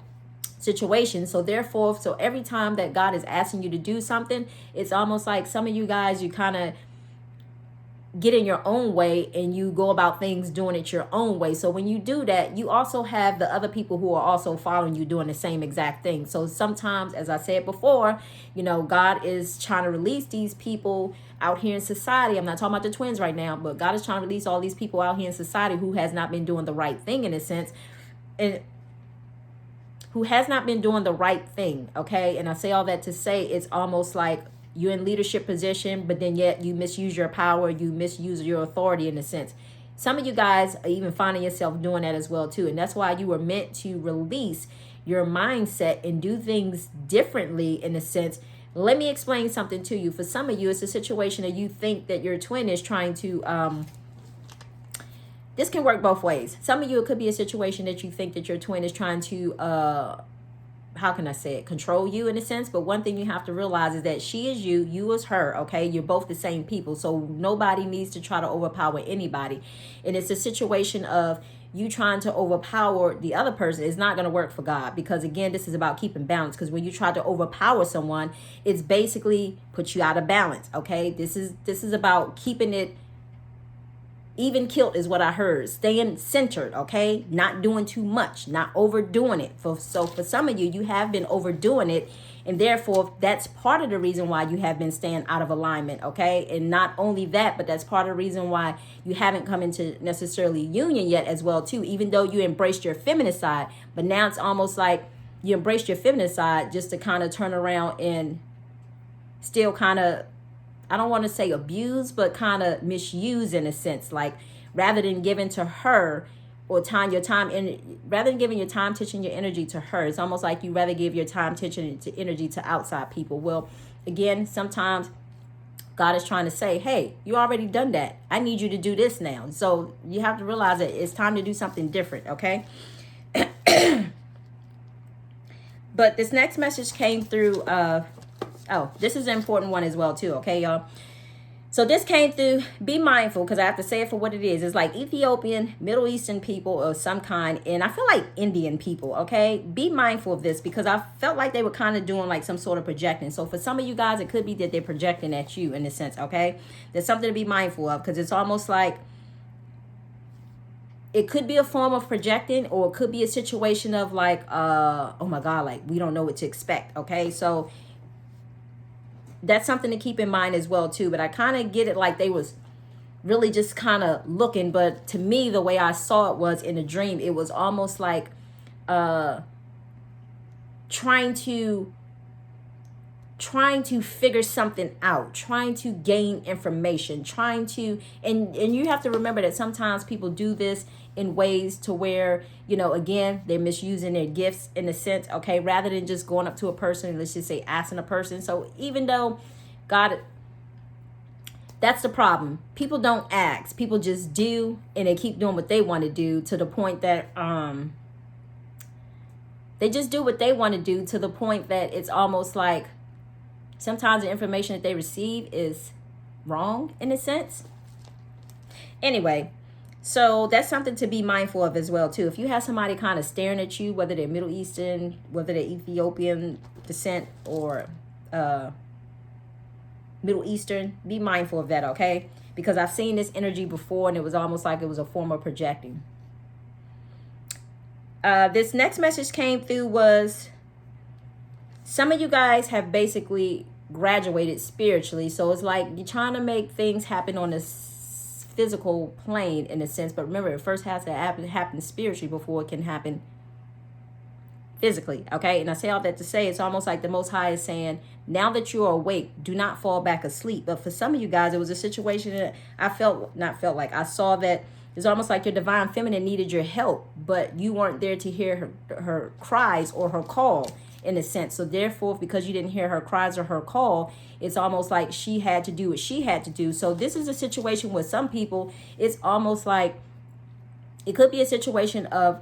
situations. So therefore, so every time that God is asking you to do something, it's almost like some of you guys, you kind of get in your own way and you go about things doing it your own way. So when you do that, you also have the other people who are also following you doing the same exact thing. So sometimes, as I said before, you know, God is trying to release these people out here in society. I'm not talking about the twins right now, but God is trying to release all these people out here in society who has not been doing the right thing in a sense, and who has not been doing the right thing, okay? And I say all that to say it's almost like you're in leadership position, but then yet you misuse your power, you misuse your authority in a sense. Some of you guys are even finding yourself doing that as well too. And that's why you were meant to release your mindset and do things differently in a sense. Let me explain something to you. For some of you, it's a situation that you think that your twin is trying to, this can work both ways. Some of you, it could be a situation that you think that your twin is trying to, how can I say it, control you in a sense. But one thing you have to realize is that she is you, you is her, okay? You're both the same people. So nobody needs to try to overpower anybody. And it's a situation of you trying to overpower the other person is not going to work for God. Because again, this is about keeping balance. Because when you try to overpower someone, it's basically put you out of balance, okay? This is about keeping it even kilt is what I heard. Staying centered, okay? Not doing too much, not overdoing it. So for some of you, you have been overdoing it. And therefore, that's part of the reason why you have been staying out of alignment, okay? And not only that, but that's part of the reason why you haven't come into necessarily union yet as well, too. Even though you embraced your feminine side, but now it's almost like you embraced your feminine side just to kind of turn around and still kind of, I don't want to say abuse, but kind of misuse in a sense. Like rather than giving to her or time your time in, rather than giving your time, attention, your energy to her, it's almost like you rather give your time, attention, to energy to outside people. Well, again, sometimes God is trying to say, hey, you already done that. I need you to do this now. So you have to realize that it's time to do something different, okay? But this next message came through, oh, this is an important one as well too, okay, y'all? So this came through, be mindful, because I have to say it for what it is. It's like Ethiopian, Middle Eastern people of some kind, and I feel like Indian people, okay? Be mindful of this, because I felt like they were kind of doing like some sort of projecting. So for some of you guys, it could be that they're projecting at you in a sense, okay? There's something to be mindful of, because it's almost like it could be a form of projecting, or it could be a situation of like, oh my God, like we don't know what to expect, okay? So that's something to keep in mind as well too. But I kind of get it like they was really just kind of looking, but to me, the way I saw it was in a dream, it was almost like trying to figure something out, trying to gain information, trying to, and you have to remember that sometimes people do this in ways to where, you know, again, they're misusing their gifts in a sense, okay, rather than just going up to a person, let's just say asking a person. So even though God, that's the problem. People don't ask, people just do, and they keep doing what they want to do, to the point that they just do what they want to do, to the point that it's almost like sometimes the information that they receive is wrong in a sense. Anyway, so that's something to be mindful of as well too. If you have somebody kind of staring at you, whether they're Middle Eastern, whether they're Ethiopian descent, or Middle Eastern, be mindful of that, okay? Because I've seen this energy before, and it was almost like it was a form of projecting. This next message came through was, some of you guys have basically graduated spiritually. So it's like you're trying to make things happen on this physical plane in a sense. But remember, it first has to happen spiritually before it can happen physically, okay? And I say all that to say, it's almost like the Most High is saying, now that you are awake, do not fall back asleep. But for some of you guys, it was a situation that I I saw that it's almost like your divine feminine needed your help, but you weren't there to hear her cries or her call in a sense. So therefore, because you didn't hear her cries or her call, it's almost like she had to do what she had to do. So this is a situation with some people, it's almost like it could be a situation of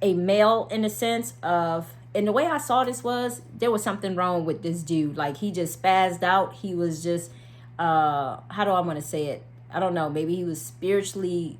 a male in a sense of, and the way I saw this was, there was something wrong with this dude. Like he just spazzed out. He was just, how do I want to say it? I don't know. Maybe he was spiritually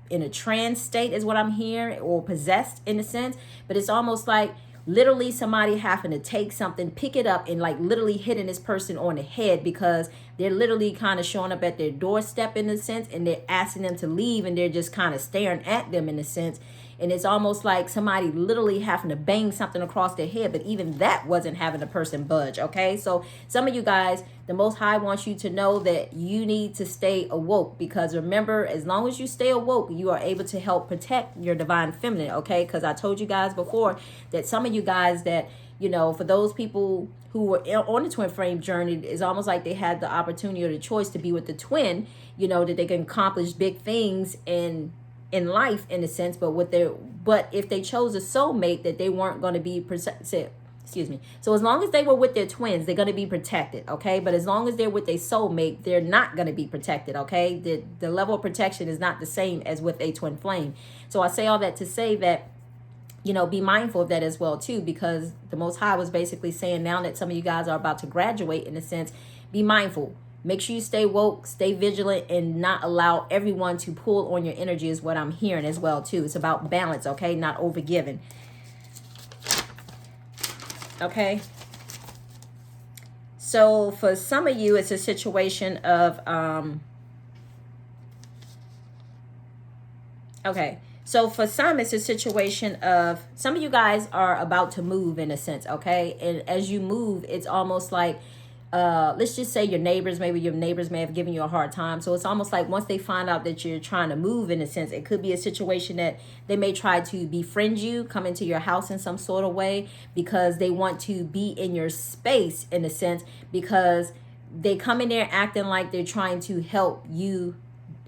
in a trance state is what I'm hearing, or possessed in a sense. But it's almost like literally somebody having to take something, pick it up, and like literally hitting this person on the head, because they're literally kind of showing up at their doorstep in a sense, and they're asking them to leave, and they're just kind of staring at them in a sense. And it's almost like somebody literally having to bang something across their head, but even that wasn't having the person budge, okay? So some of you guys, the Most High wants you to know that you need to stay awoke, because remember, as long as you stay awoke, you are able to help protect your divine feminine, okay? Because I told you guys before that some of you guys that, you know, for those people who were on the twin flame journey, it's almost like they had the opportunity or the choice to be with the twin, you know, that they can accomplish big things in life in a sense, but if they chose a soulmate, that they weren't going to be protected. Excuse me. So as long as they were with their twins, they're going to be protected, okay? But as long as they're with a soulmate, they're not going to be protected, okay? The level of protection is not the same as with a twin flame. So I say all that to say that, you know, be mindful of that as well too, because the Most High was basically saying, now that some of you guys are about to graduate in a sense, be mindful. Make sure you stay woke, stay vigilant, and not allow everyone to pull on your energy is what I'm hearing as well too. It's about balance, okay? Not overgiving. Okay? So for some of you, it's a situation of, okay. So for some, it's a situation of, some of you guys are about to move in a sense, okay? And as you move, it's almost like, let's just say maybe your neighbors may have given you a hard time. So it's almost like once they find out that you're trying to move in a sense, it could be a situation that they may try to befriend you, come into your house in some sort of way, because they want to be in your space in a sense, because they come in there acting like they're trying to help you.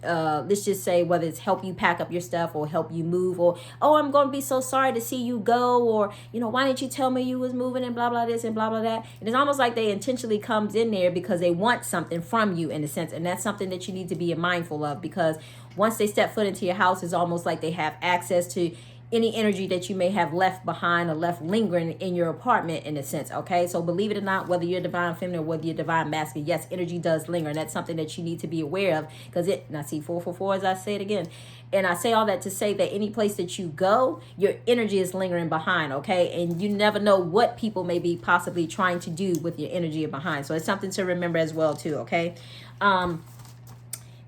Let's just say whether it's help you pack up your stuff or help you move, or, oh, I'm going to be so sorry to see you go, or, why didn't you tell me you was moving, and blah blah this and blah blah that. And it's almost like they intentionally comes in there because they want something from you, in a sense. And that's something that you need to be mindful of, because once they step foot into your house, it's almost like they have access to any energy that you may have left behind or left lingering in your apartment, in a sense. Okay, so believe it or not, whether you're divine feminine or whether you're divine masculine, yes, energy does linger, and that's something that you need to be aware of, because and I see 444, as I say it again. And I say all that to say that any place that you go, your energy is lingering behind. Okay, and you never know what people may be possibly trying to do with your energy behind. So it's something to remember as well too. Okay.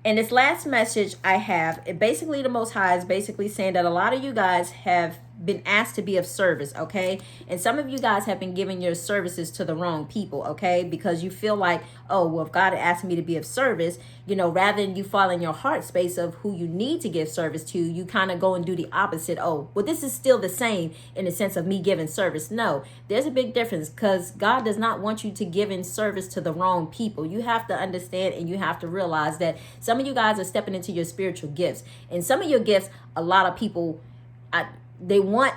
And this last message I have, basically the Most High is basically saying that a lot of you guys have been asked to be of service, okay? And some of you guys have been giving your services to the wrong people, okay? Because you feel like, oh, well, if God asked me to be of service, rather than you fall in your heart space of who you need to give service to, you kind of go and do the opposite. Oh, well, this is still the same in the sense of me giving service. No, there's a big difference, because God does not want you to give in service to the wrong people. You have to understand, and you have to realize that some of you guys are stepping into your spiritual gifts. And some of your gifts, a lot of people, they want,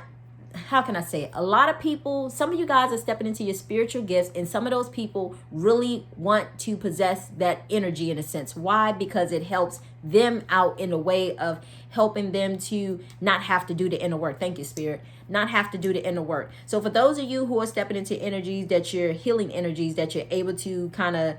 how can I say it? A lot of people, some of you guys are stepping into your spiritual gifts, and some of those people really want to possess that energy, in a sense. Why? Because it helps them out in a way of helping them to not have to do the inner work. Thank you, Spirit. Not have to do the inner work. So for those of you who are stepping into energies that you're healing energies, that you're able to kind of,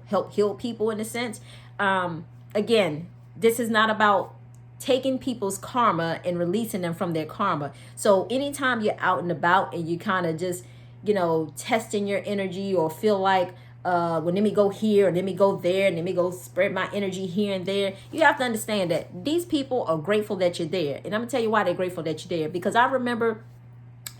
help heal people, in a sense. Again, this is not about taking people's karma and releasing them from their karma. So anytime you're out and about and you kind of just, testing your energy, or feel like, well, let me go here, and let me go there, and let me go spread my energy here and there, you have to understand that these people are grateful that you're there. And I'm gonna tell you why they're grateful that you're there. Because I remember,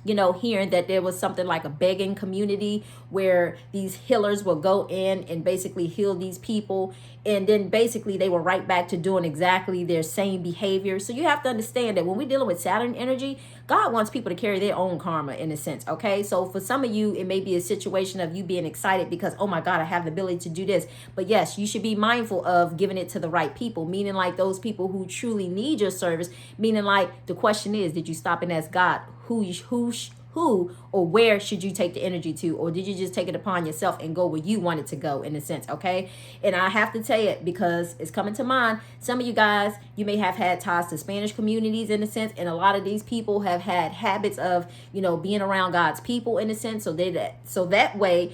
hearing that there was something like a begging community where these healers will go in and basically heal these people. And then basically they were right back to doing exactly their same behavior. So you have to understand that when we're dealing with Saturn energy, God wants people to carry their own karma, in a sense. Okay. So for some of you, it may be a situation of you being excited because, oh my God, I have the ability to do this. But yes, you should be mindful of giving it to the right people, meaning like those people who truly need your service. Meaning like the question is, did you stop and ask God, who or where should you take the energy to? Or did you just take it upon yourself and go where you wanted to go, in a sense? Okay. And I have to tell you, because it's coming to mind, some of you guys, you may have had ties to Spanish communities, in a sense. And a lot of these people have had habits of, being around God's people, in a sense. So that way,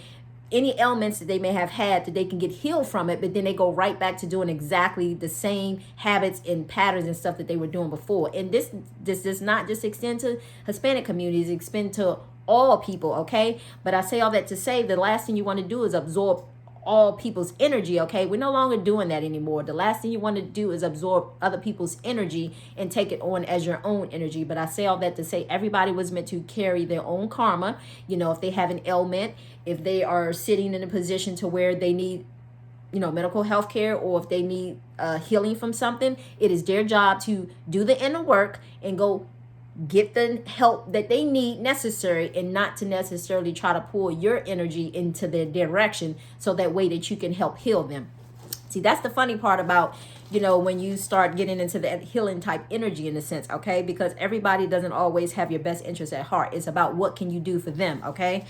any ailments that they may have had, that they can get healed from it, but then they go right back to doing exactly the same habits and patterns and stuff that they were doing before. And this does not just extend to Hispanic communities, it extends to all people, okay? But I say all that to say, the last thing you want to do is absorb all people's energy, okay? We're no longer doing that anymore. The last thing you want to do is absorb other people's energy and take it on as your own energy. But I say all that to say, everybody was meant to carry their own karma. If they have an ailment, if they are sitting in a position to where they need, medical health care, or if they need healing from something, it is their job to do the inner work and go get the help that they need necessary, and not to necessarily try to pull your energy into their direction, so that way that you can help heal them. See, that's the funny part about, when you start getting into the healing type energy, in a sense, okay? Because everybody doesn't always have your best interest at heart. It's about what can you do for them, okay?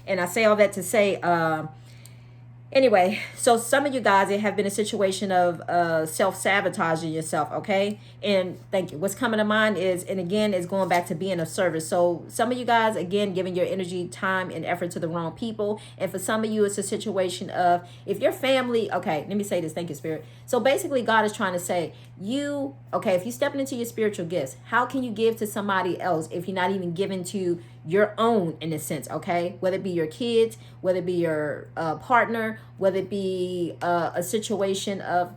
And I say all that to say, anyway, so some of you guys, it have been a situation of self-sabotaging yourself, okay? And thank you. What's coming to mind is, and again, is going back to being of service. So some of you guys, again, giving your energy, time, and effort to the wrong people. And for some of you, it's a situation of, if your family, okay, let me say this, thank you, Spirit. So basically, God is trying to say, if you're stepping into your spiritual gifts, how can you give to somebody else if you're not even giving to your own, in a sense, okay? Whether it be your kids, whether it be your partner, whether it be a situation of,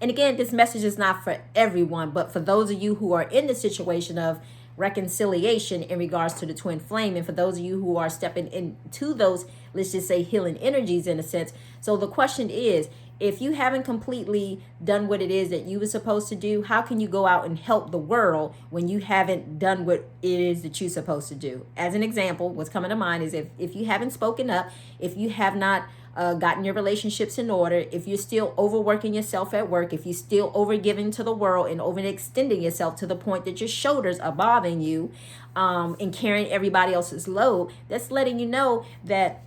and again, this message is not for everyone, but for those of you who are in the situation of reconciliation in regards to the twin flame, and for those of you who are stepping into those, let's just say, healing energies, in a sense. So the question is, if you haven't completely done what it is that you were supposed to do, how can you go out and help the world when you haven't done what it is that you're supposed to do? As an example, what's coming to mind is, if you haven't spoken up, if you have not gotten your relationships in order, if you're still overworking yourself at work, if you're still overgiving to the world and overextending yourself to the point that your shoulders are bothering you, and carrying everybody else's load, that's letting you know that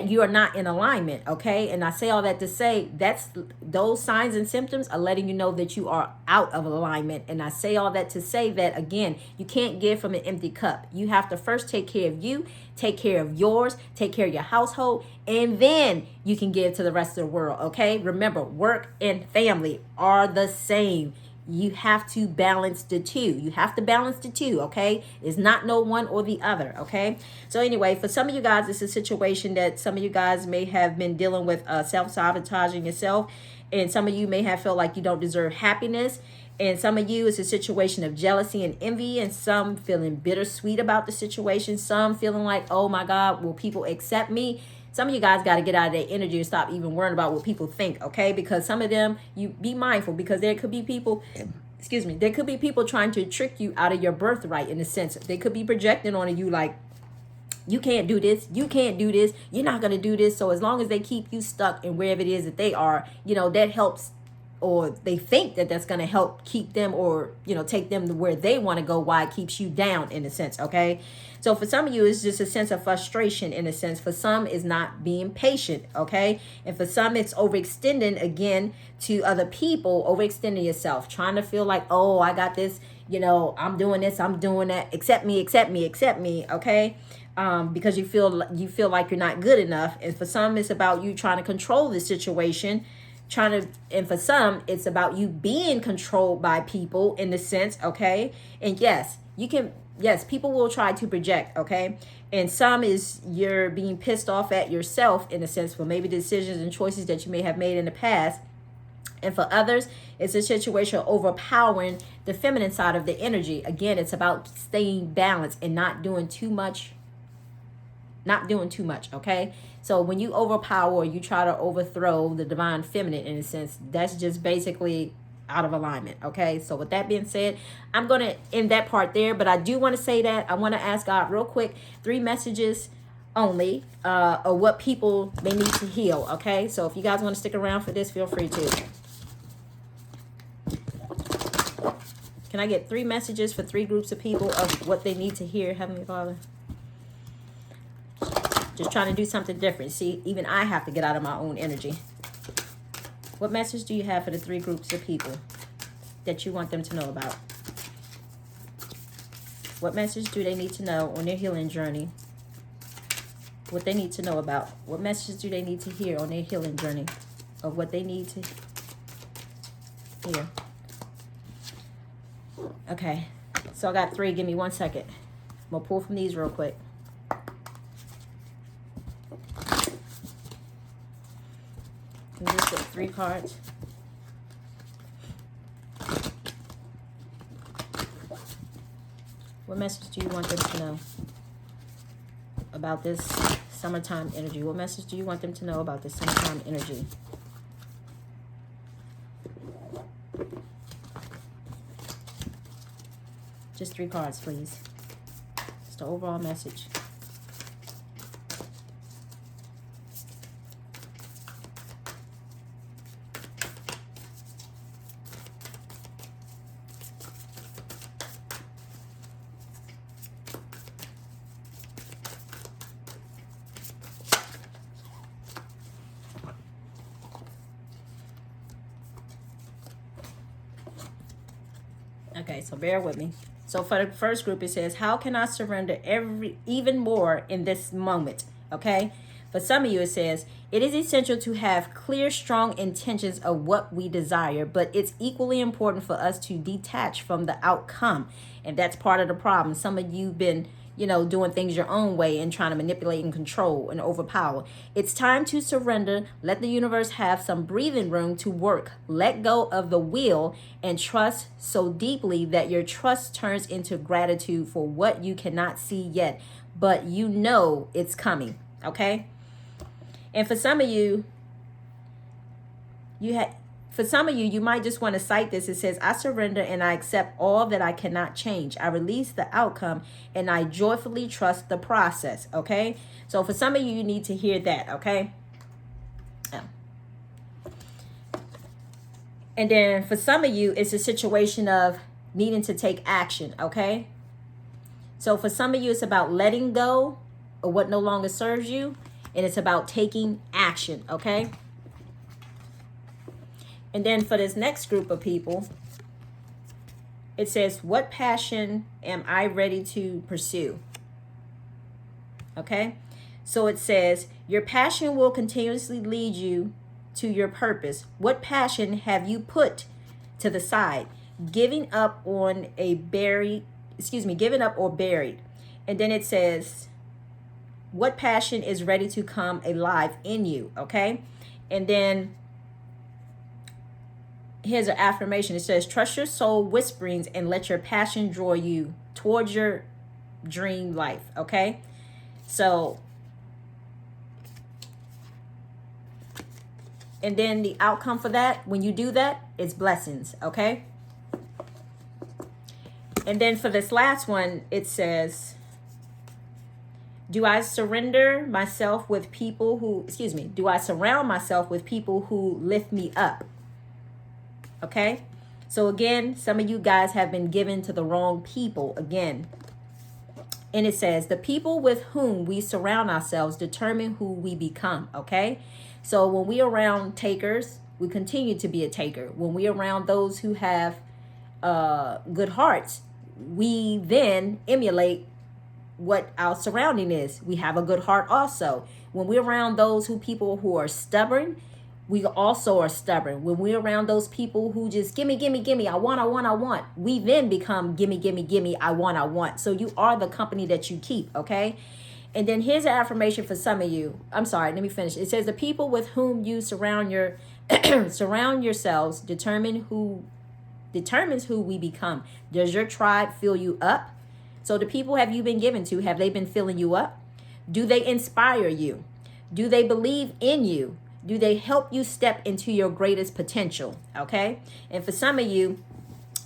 you are not in alignment. Okay, and I say all that to say that's those signs and symptoms are letting you know that you are out of alignment. And I say all that to say that, again, you can't give from an empty cup. You have to first take care of you, take care of yours, take care of your household, and then you can give to the rest of the world. Okay, remember, work and family are the same. You have to balance the two. You have to balance the two, okay? It's not no one or the other, okay? So anyway, for some of you guys, it's a situation that some of you guys may have been dealing with, self-sabotaging yourself. And some of you may have felt like you don't deserve happiness. And some of you, it's a situation of jealousy and envy. And some feeling bittersweet about the situation. Some feeling like, oh my God, will people accept me? Some of you guys got to get out of their energy and stop even worrying about what people think, okay? Because some of them, you be mindful, because there could be people, there could be people trying to trick you out of your birthright, in a sense. They could be projecting on you like, you can't do this, you can't do this, you're not going to do this. So as long as they keep you stuck in wherever it is that they are, that helps, or they think that that's going to help keep them, or take them to where they want to go, while it keeps you down, in a sense. Okay, so for some of you, it's just a sense of frustration, in a sense. For some, it's not being patient. Okay, and for some, it's overextending again to other people, overextending yourself, trying to feel like, oh, I got this, I'm doing this, I'm doing that, accept me, accept me, accept me. Okay, because you feel like you're not good enough. And for some, it's about you trying to control the situation, and for some, it's about you being controlled by people, in the sense. Okay, and yes, people will try to project. Okay, and some is you're being pissed off at yourself, in a sense, for maybe decisions and choices that you may have made in the past. And for others, it's a situation of overpowering the feminine side of the energy. Again, it's about staying balanced and not doing too much. Okay, so when you overpower, or you try to overthrow the divine feminine, in a sense, that's just basically out of alignment. Okay, so with that being said, I'm going to end that part there, but I do want to say that I want to ask God real quick 3 messages only, of what people may need to heal. Okay, so if you guys want to stick around for this, feel free to. Can I get 3 messages for 3 groups of people of what they need to hear, Heavenly Father? Just trying to do something different. See, even I have to get out of my own energy. What message do you have for the 3 groups of people that you want them to know about? What message do they need to know on their healing journey? What they need to know about? What message do they need to hear on their healing journey of what they need to hear? Okay, so I got 3. Give me 1 second. I'm going to pull from these real quick. And just get 3 cards. What message do you want them to know about this summertime energy? What message do you want them to know about this summertime energy? Just 3 cards, please. Just the overall message. Okay, so bear with me. So for the first group, it says, how can I surrender even more in this moment? Okay. For some of you, it says, it is essential to have clear, strong intentions of what we desire, but it's equally important for us to detach from the outcome. And that's part of the problem. Some of you been, doing things your own way and trying to manipulate and control and overpower. It's time to surrender. Let the universe have some breathing room to work. Let go of the will and trust so deeply that your trust turns into gratitude for what you cannot see yet, but it's coming. Okay. And for some of you, you might just want to cite this. It says, I surrender and I accept all that I cannot change. I release the outcome and I joyfully trust the process. Okay. So for some of you, you need to hear that. Okay. And then for some of you, it's a situation of needing to take action, okay? So for some of you, it's about letting go of what no longer serves you, and it's about taking action, okay? And then for this next group of people, it says, what passion am I ready to pursue? Okay? So it says, your passion will continuously lead you to your purpose. What passion have you put to the side? Giving up or buried. And then it says, what passion is ready to come alive in you? Okay? And then here's an affirmation. It says, trust your soul whisperings and let your passion draw you towards your dream life. Okay? So, and then the outcome for that, when you do that, is blessings. Okay? And then for this last one, it says, do I surround myself with people who lift me up? Okay? So again, some of you guys have been given to the wrong people again. And it says, the people with whom we surround ourselves determine who we become. Okay? So when we around takers, we continue to be a taker. When we around those who have good hearts, we then emulate what our surrounding is. We have a good heart also. When we're around those people who are stubborn, we also are stubborn. When we're around those people who just gimme, I want, we then become gimme, I want. So you are the company that you keep, okay? And then here's an affirmation for some of you. I'm sorry, let me finish. It says, the people with whom you surround yourselves determines who we become. Does your tribe fill you up? So the people have you been given to, have they been filling you up? Do they inspire you? Do they believe in you? Do they help you step into your greatest potential? Okay. And for some of you,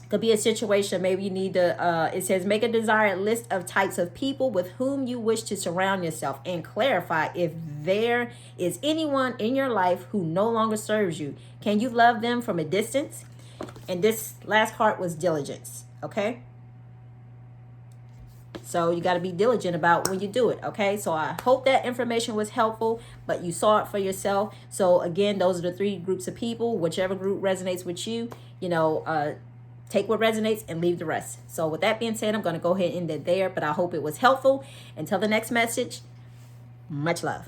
could be a situation, maybe you need to, it says, make a desired list of types of people with whom you wish to surround yourself and clarify if there is anyone in your life who no longer serves you. Can you love them from a distance? And this last part was diligence. Okay. So you got to be diligent about when you do it. Okay. So I hope that information was helpful, but you saw it for yourself. So again, those are the 3 groups of people. Whichever group resonates with you, take what resonates and leave the rest. So with that being said, I'm going to go ahead and end it there, but I hope it was helpful. Until the next message, much love.